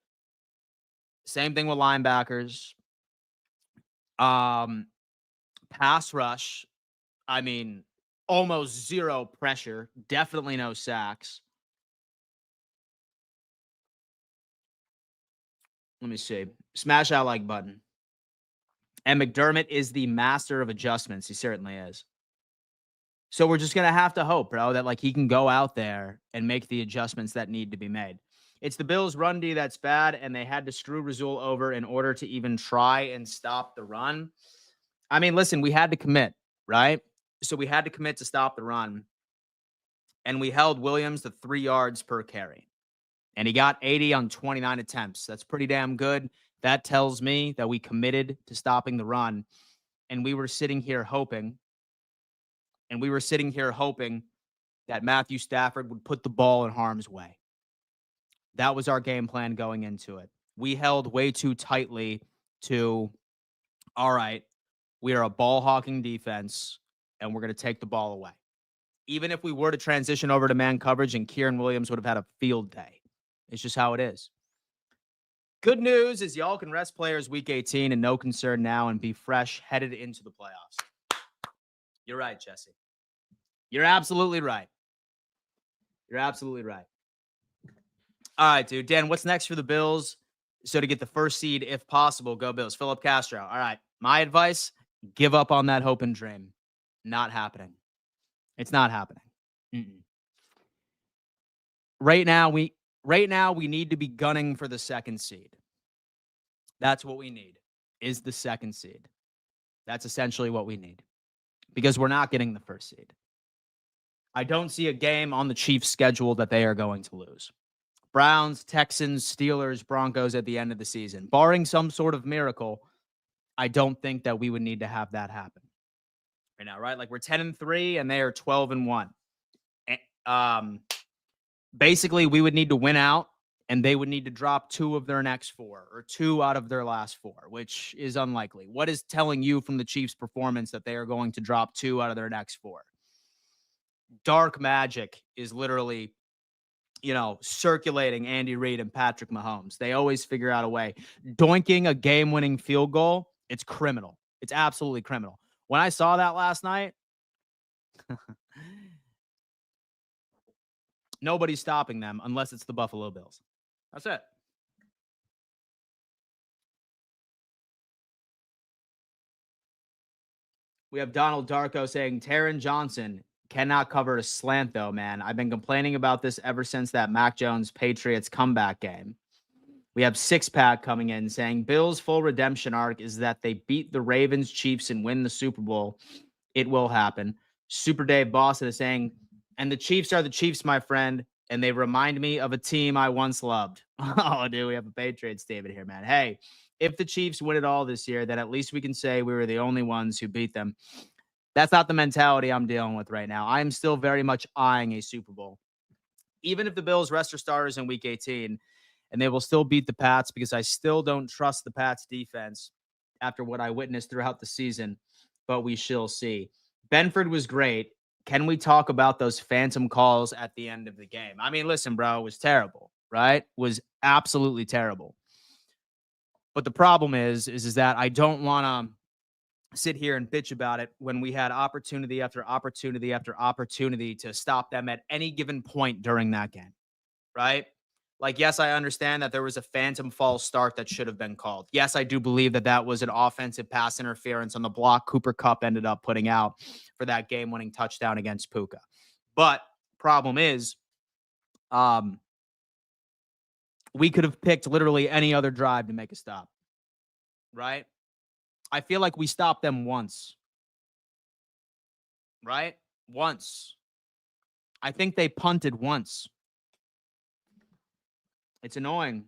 Same thing with linebackers. Pass rush, I mean, almost zero pressure. Definitely no sacks. Let me see. Smash that like button. And McDermott is the master of adjustments. He certainly is. So we're just going to have to hope, bro, that like he can go out there and make the adjustments that need to be made. It's the Bills' run D that's bad, and they had to screw Rasul over in order to even try and stop the run. I mean, listen, we had to commit, right? So we had to commit to stop the run, and we held Williams to 3 yards per carry. And he got 80 on 29 attempts. That's pretty damn good. That tells me that we committed to stopping the run, and we were sitting here hoping that Matthew Stafford would put the ball in harm's way. That was our game plan going into it. We held way too tightly to, all right, we are a ball hawking defense and we're going to take the ball away. Even if we were to transition over to man coverage, and Kieran Williams would have had a field day. It's just how it is. Good news is y'all can rest players week 18 and no concern now and be fresh headed into the playoffs. You're right, Jesse. You're absolutely right. You're absolutely right. All right, dude. Dan, what's next for the Bills? So to get the first seed, if possible, go Bills. Philip Castro. All right. My advice, give up on that hope and dream. Not happening. It's not happening. Mm-mm. Right now, we need to be gunning for the second seed. That's what we need, is the second seed. That's essentially what we need, because we're not getting the first seed. I don't see a game on the Chiefs' schedule that they are going to lose. Browns, Texans, Steelers, Broncos at the end of the season. Barring some sort of miracle, I don't think that we would need to have that happen right now, right? Like, we're 10-3 and they are 12-1. Basically, we would need to win out and they would need to drop 2 of their next 4 or 2 out of their last 4, which is unlikely. What is telling you from the Chiefs' performance that they are going to drop 2 out of their next 4? Dark magic is literally, circulating Andy Reid and Patrick Mahomes. They always figure out a way. Doinking a game-winning field goal, it's criminal. It's absolutely criminal. When I saw that last night, nobody's stopping them unless it's the Buffalo Bills. That's it. We have Donald Darko saying, Taron Johnson cannot cover a slant, though, man. I've been complaining about this ever since that Mac Jones Patriots comeback game. We have Six-Pack coming in saying, Bills' full redemption arc is that they beat the Ravens, Chiefs, and win the Super Bowl. It will happen. Super Dave Boston is saying, and the Chiefs are the Chiefs, my friend, and they remind me of a team I once loved. Oh, dude, we have a Patriots David here, man. Hey, if the Chiefs win it all this year, then at least we can say we were the only ones who beat them. That's not the mentality I'm dealing with right now. I'm still very much eyeing a Super Bowl. Even if the Bills rest their starters in Week 18, and they will still beat the Pats, because I still don't trust the Pats defense after what I witnessed throughout the season, but we shall see. Benford was great. Can we talk about those phantom calls at the end of the game? I mean, listen, bro, it was terrible, right? It was absolutely terrible. But the problem is that I don't want to sit here and bitch about it when we had opportunity after opportunity after opportunity to stop them at any given point during that game, right? Like, yes, I understand that there was a phantom false start that should have been called. Yes, I do believe that that was an offensive pass interference on the block Cooper Kupp ended up putting out for that game-winning touchdown against Puka. But problem is, we could have picked literally any other drive to make a stop, right? I feel like we stopped them once, right? Once. I think they punted once. It's annoying,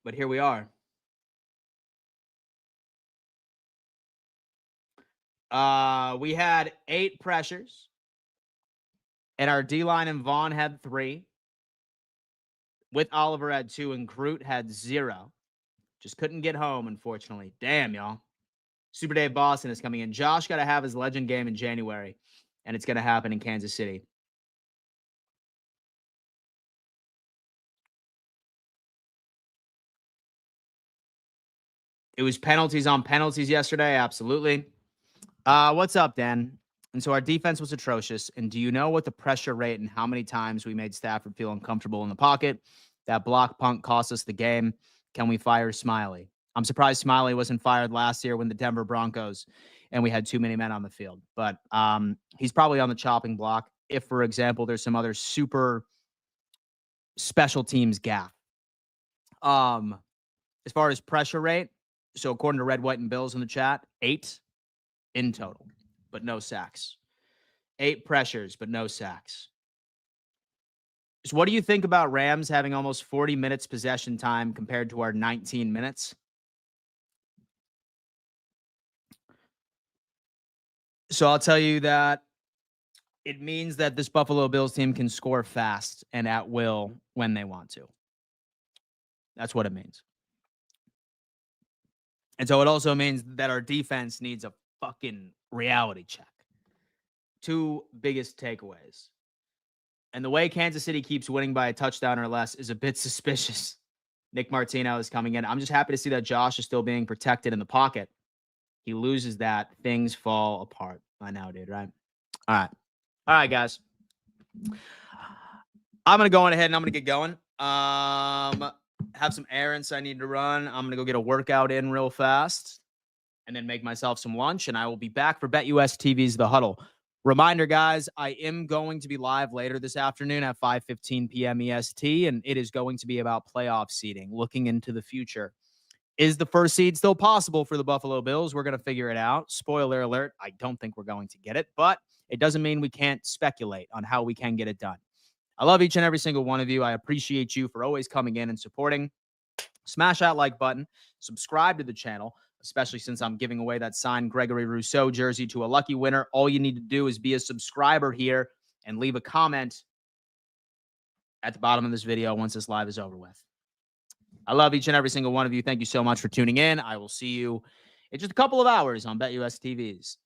but here we are. We had 8 pressures, and our D-line and Vaughn had 3. With Oliver had 2, and Groot had 0. Just couldn't get home, unfortunately. Damn, y'all. Super Dave Boston is coming in. Josh got to have his legend game in January, and it's going to happen in Kansas City. It was penalties on penalties yesterday. Absolutely. What's up, Dan? And so our defense was atrocious. And do you know what the pressure rate and how many times we made Stafford feel uncomfortable in the pocket? That block punt cost us the game. Can we fire Smiley? I'm surprised Smiley wasn't fired last year when the Denver Broncos and we had too many men on the field. But he's probably on the chopping block if, for example, there's some other super special teams gap. As far as pressure rate, so according to Red, White, and Bills in the chat, 8 in total, but no sacks. 8 pressures, but no sacks. So what do you think about Rams having almost 40 minutes possession time compared to our 19 minutes? So I'll tell you that It means that this Buffalo Bills team can score fast and at will when they want to. That's what it means. And so it also means that our defense needs a fucking reality check. Two biggest takeaways. And the way Kansas City keeps winning by a touchdown or less is a bit suspicious. Nick Martino is coming in. I'm just happy to see that Josh is still being protected in the pocket. He loses that, things fall apart. I know, dude, right? All right, guys. I'm going to go on ahead and I'm going to get going. Have some errands I need to run. I'm going to go get a workout in real fast and then make myself some lunch. And I will be back for BetUS TV's The Huddle. Reminder, guys, I am going to be live later this afternoon at 5:15 p.m. EST, and it is going to be about playoff seeding, looking into the future. Is the first seed still possible for the Buffalo Bills? We're going to figure it out. Spoiler alert, I don't think we're going to get it, but it doesn't mean we can't speculate on how we can get it done. I love each and every single one of you. I appreciate you for always coming in and supporting. Smash that like button. Subscribe to the channel, especially since I'm giving away that signed Gregory Rousseau jersey to a lucky winner. All you need to do is be a subscriber here and leave a comment at the bottom of this video once this live is over with. I love each and every single one of you. Thank you so much for tuning in. I will see you in just a couple of hours on BetUS TV's